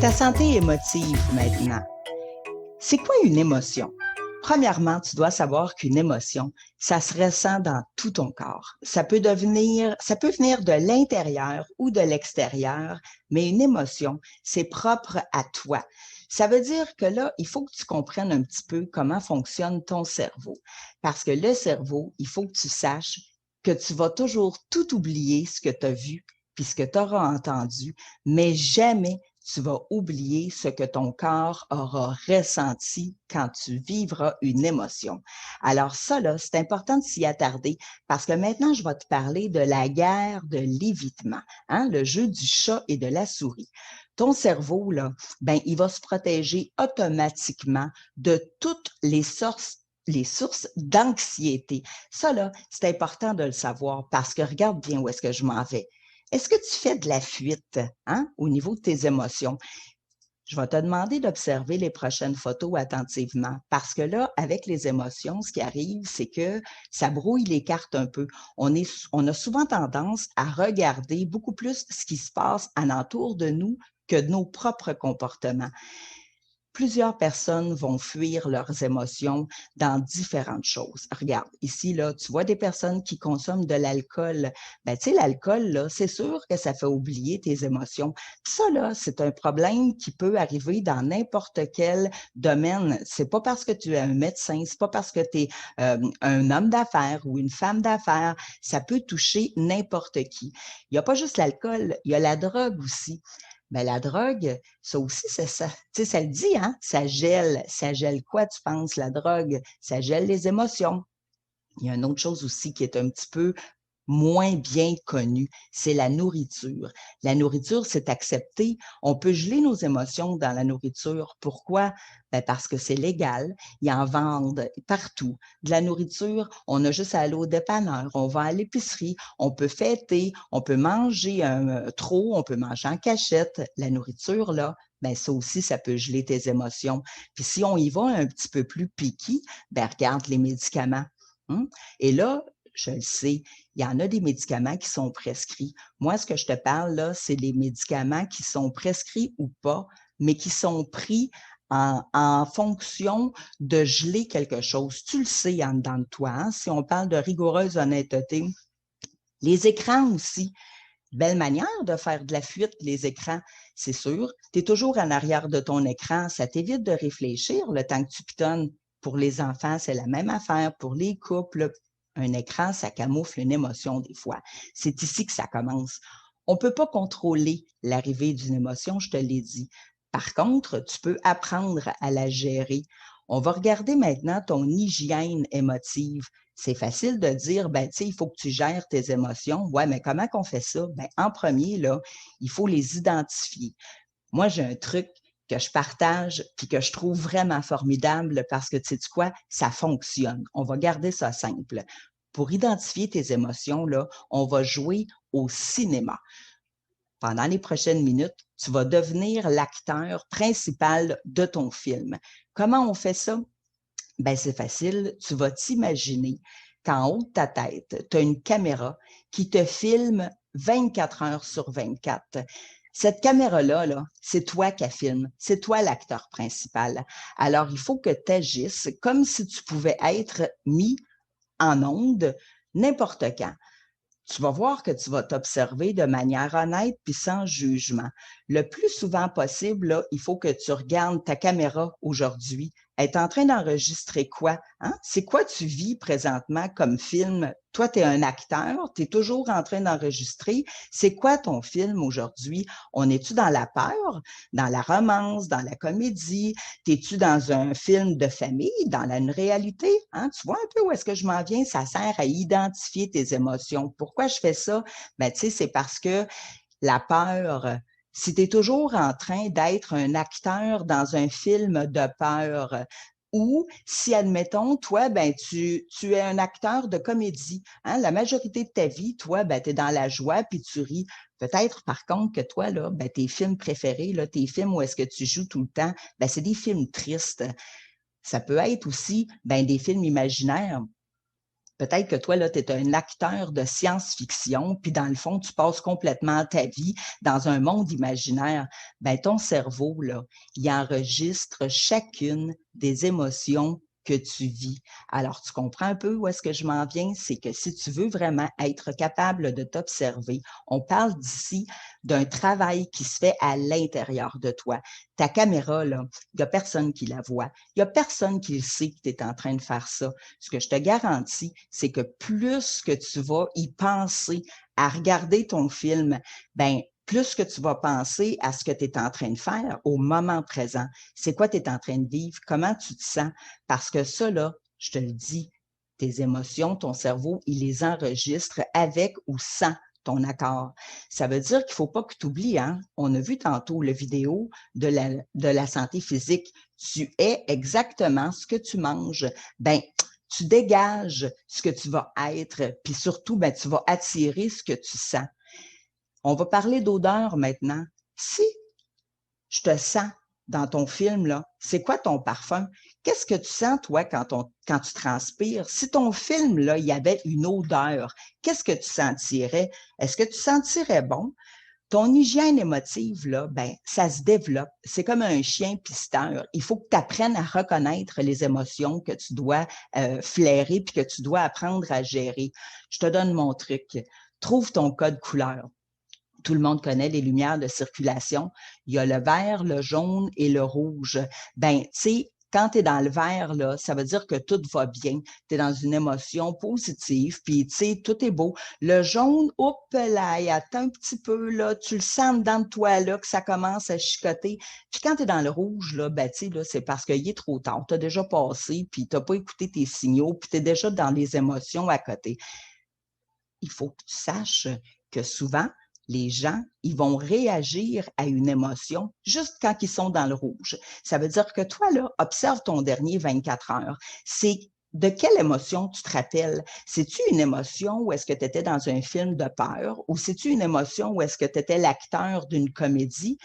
Ta santé émotive maintenant. C'est quoi une émotion? Premièrement, tu dois savoir qu'une émotion, ça se ressent dans tout ton corps. Ça peut venir de l'intérieur ou de l'extérieur, mais une émotion, c'est propre à toi. Ça veut dire que là, il faut que tu comprennes un petit peu comment fonctionne ton cerveau. Parce que le cerveau, il faut que tu saches que tu vas toujours tout oublier ce que tu as vu puis ce que tu auras entendu, mais jamais tu vas oublier ce que ton corps aura ressenti quand tu vivras une émotion. Alors ça, là, c'est important de s'y attarder parce que maintenant, je vais te parler de la guerre de l'évitement, hein, le jeu du chat et de la souris. Ton cerveau, là, ben, il va se protéger automatiquement de toutes les sources d'anxiété. Ça, là, c'est important de le savoir parce que regarde bien où est-ce que je m'en vais. Est-ce que tu fais de la fuite, hein, au niveau de tes émotions? Je vais te demander d'observer les prochaines photos attentivement parce que là, avec les émotions, ce qui arrive, c'est que ça brouille les cartes un peu. On a souvent tendance à regarder beaucoup plus ce qui se passe alentour de nous que de nos propres comportements. Plusieurs personnes vont fuir leurs émotions dans différentes choses. Regarde, ici, là, tu vois des personnes qui consomment de l'alcool. Ben, tu sais, l'alcool, là, c'est sûr que ça fait oublier tes émotions. Ça, là, c'est un problème qui peut arriver dans n'importe quel domaine. C'est pas parce que tu es un médecin, c'est pas parce que tu es un homme d'affaires ou une femme d'affaires. Ça peut toucher n'importe qui. Il n'y a pas juste l'alcool, il y a la drogue aussi. Ben, la drogue, ça aussi, c'est ça. Tu sais, ça le dit, hein? Ça gèle. Ça gèle quoi, tu penses, la drogue? Ça gèle les émotions. Il y a une autre chose aussi qui est un petit peu moins bien connue, c'est la nourriture. La nourriture, c'est accepté. On peut geler nos émotions dans la nourriture. Pourquoi? Ben parce que c'est légal. Ils en vendent partout. De la nourriture, on a juste à aller au dépanneur, on va à l'épicerie, on peut fêter, on peut manger trop, on peut manger en cachette. La nourriture, là, ben ça aussi, ça peut geler tes émotions. Puis si on y va un petit peu plus piqué, ben regarde les médicaments. Et là, je le sais, il y en a des médicaments qui sont prescrits. Moi, ce que je te parle là, c'est des médicaments qui sont prescrits ou pas, mais qui sont pris en fonction de geler quelque chose. Tu le sais en dedans de toi, hein? Si on parle de rigoureuse honnêteté, les écrans aussi. Belle manière de faire de la fuite, les écrans, c'est sûr. Tu es toujours en arrière de ton écran, ça t'évite de réfléchir le temps que tu pitonnes. Pour les enfants, c'est la même affaire. Pour les couples, un écran, ça camoufle une émotion des fois. C'est ici que ça commence. On ne peut pas contrôler l'arrivée d'une émotion, je te l'ai dit. Par contre, tu peux apprendre à la gérer. On va regarder maintenant ton hygiène émotive. C'est facile de dire, ben, tu sais, il faut que tu gères tes émotions. Ouais, mais comment qu'on fait ça? Ben, en premier, là, il faut les identifier. Moi, j'ai un truc que je partage puis que je trouve vraiment formidable parce que, tu sais quoi, ça fonctionne. On va garder ça simple. Pour identifier tes émotions, là, on va jouer au cinéma. Pendant les prochaines minutes, tu vas devenir l'acteur principal de ton film. Comment on fait ça? Ben, c'est facile. Tu vas t'imaginer qu'en haut de ta tête, tu as une caméra qui te filme 24 heures sur 24. Cette caméra-là, là, c'est toi qui la filme. C'est toi l'acteur principal. Alors, il faut que tu agisses comme si tu pouvais être mis en onde n'importe quand. Tu vas voir que tu vas t'observer de manière honnête puis sans jugement. Le plus souvent possible, là, il faut que tu regardes ta caméra aujourd'hui. Elle est en train d'enregistrer quoi? Hein? C'est quoi tu vis présentement comme film? Toi, tu es un acteur, tu es toujours en train d'enregistrer. C'est quoi ton film aujourd'hui? On est-tu dans la peur, dans la romance, dans la comédie? T'es-tu dans un film de famille, dans une réalité? Hein? Tu vois un peu où est-ce que je m'en viens? Ça sert à identifier tes émotions. Pourquoi je fais ça? Ben, tu sais, c'est parce que la peur, si tu es toujours en train d'être un acteur dans un film de peur, ou si, admettons, toi, ben, tu es un acteur de comédie, hein, la majorité de ta vie, toi, ben, tu es dans la joie puis tu ris. Peut-être, par contre, que toi, là, ben, tes films préférés, là, tes films où est-ce que tu joues tout le temps, ben, c'est des films tristes. Ça peut être aussi ben, des films imaginaires. Peut-être que toi, là, tu es un acteur de science-fiction, puis dans le fond, tu passes complètement ta vie dans un monde imaginaire. Ben, ton cerveau, là, il enregistre chacune des émotions que tu vis. Alors, tu comprends un peu où est-ce que je m'en viens? C'est que si tu veux vraiment être capable de t'observer, on parle d'ici d'un travail qui se fait à l'intérieur de toi. Ta caméra, là, il n'y a personne qui la voit. Il n'y a personne qui le sait que tu es en train de faire ça. Ce que je te garantis, c'est que plus que tu vas y penser à regarder ton film, ben plus que tu vas penser à ce que tu es en train de faire au moment présent. C'est quoi tu es en train de vivre? Comment tu te sens? Parce que ça, là, je te le dis, tes émotions, ton cerveau, il les enregistre avec ou sans ton accord. Ça veut dire qu'il ne faut pas que tu oublies, hein? On a vu tantôt la vidéo de la santé physique. Tu es exactement ce que tu manges. Ben, tu dégages ce que tu vas être, puis surtout, ben, tu vas attirer ce que tu sens. On va parler d'odeur maintenant. Si je te sens dans ton film, là, c'est quoi ton parfum? Qu'est-ce que tu sens, toi, quand tu transpires? Si ton film, là, il y avait une odeur, qu'est-ce que tu sentirais? Est-ce que tu sentirais bon? Ton hygiène émotive, là, ben, ça se développe. C'est comme un chien pisteur. Il faut que tu apprennes à reconnaître les émotions que tu dois flairer puis que tu dois apprendre à gérer. Je te donne mon truc. Trouve ton code couleur. Tout le monde connaît les lumières de circulation. Il y a le vert, le jaune et le rouge. Ben, tu sais, quand tu es dans le vert, là, ça veut dire que tout va bien. Tu es dans une émotion positive, puis tu sais, tout est beau. Le jaune, hop là, il attend un petit peu, là, tu le sens dedans de toi, là, que ça commence à chicoter. Puis quand tu es dans le rouge, là, ben, tu sais, là, c'est parce qu'il est trop tard. Tu as déjà passé, puis tu n'as pas écouté tes signaux, puis tu es déjà dans les émotions à côté. Il faut que tu saches que souvent, les gens, ils vont réagir à une émotion juste quand ils sont dans le rouge. Ça veut dire que toi, là, observe ton dernier 24 heures. C'est de quelle émotion tu te rappelles? C'est-tu une émotion où est-ce que tu étais dans un film de peur ou c'est-tu une émotion où est-ce que tu étais l'acteur d'une comédie?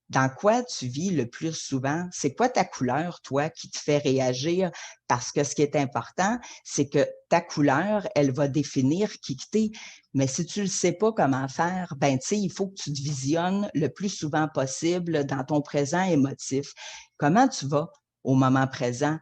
Dans quoi tu vis le plus souvent? C'est quoi ta couleur, toi, qui te fait réagir? Parce que ce qui est important, c'est que ta couleur, elle va définir qui t'es. Mais si tu ne sais pas comment faire, ben, tu sais, il faut que tu te visionnes le plus souvent possible dans ton présent émotif. Comment tu vas au moment présent?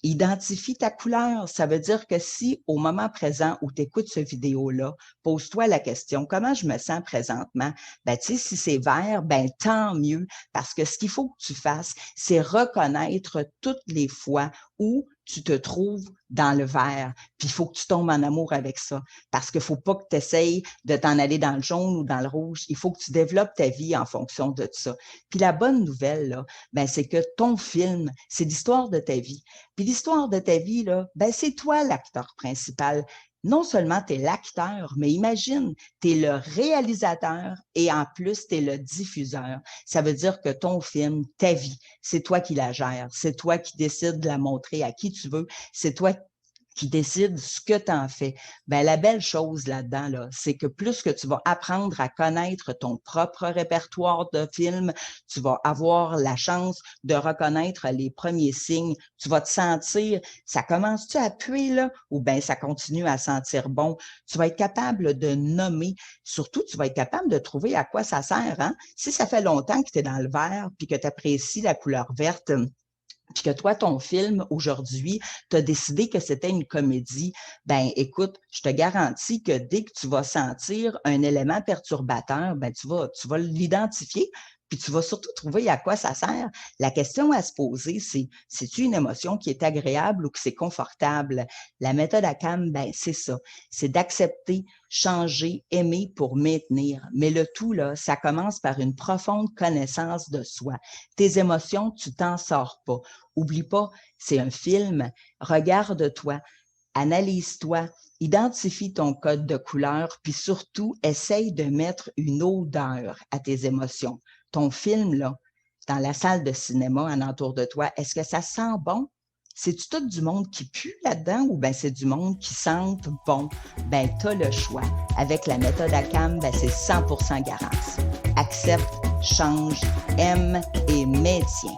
Identifie ta couleur. Ça veut dire que si au moment présent où tu écoutes cette vidéo-là, pose-toi la question, comment je me sens présentement? Ben, tu sais, si c'est vert, ben, tant mieux. Parce que ce qu'il faut que tu fasses, c'est reconnaître toutes les fois où tu te trouves dans le vert. Puis il faut que tu tombes en amour avec ça. Parce qu'il ne faut pas que tu essayes de t'en aller dans le jaune ou dans le rouge. Il faut que tu développes ta vie en fonction de ça. Puis la bonne nouvelle, là, ben, c'est que ton film, c'est l'histoire de ta vie. Puis l'histoire de ta vie, là, ben, c'est toi l'acteur principal. Non seulement tu es l'acteur, mais imagine, tu es le réalisateur et en plus, tu es le diffuseur. Ça veut dire que ton film, ta vie, c'est toi qui la gères. C'est toi qui décides de la montrer à qui tu veux. C'est toi qui décide ce que tu en fais. Ben, la belle chose là-dedans, là, c'est que plus que tu vas apprendre à connaître ton propre répertoire de films, tu vas avoir la chance de reconnaître les premiers signes. Tu vas te sentir, ça commence-tu à puer, là, ou bien ça continue à sentir bon? Tu vas être capable de nommer. Surtout, tu vas être capable de trouver à quoi ça sert. Hein? Si ça fait longtemps que tu es dans le vert puis que tu apprécies la couleur verte, puis que toi, ton film, aujourd'hui, tu as décidé que c'était une comédie, ben écoute, je te garantis que dès que tu vas sentir un élément perturbateur, ben tu vas l'identifier, puis tu vas surtout trouver à quoi ça sert. La question à se poser, c'est-tu une émotion qui est agréable ou que c'est confortable? La méthode ACAM, ben c'est ça. C'est d'accepter, changer, aimer pour maintenir. Mais le tout, là, ça commence par une profonde connaissance de soi. Tes émotions, tu t'en sors pas. Oublie pas, c'est un film. Regarde-toi, analyse-toi, identifie ton code de couleur, puis surtout, essaye de mettre une odeur à tes émotions. Ton film, là, dans la salle de cinéma en entour de toi, est-ce que ça sent bon? C'est-tu tout du monde qui pue là-dedans ou bien c'est du monde qui sent bon? Ben, tu as le choix. Avec la méthode ACAM, ben, c'est 100% garanti. Accepte, change, aime et maintiens.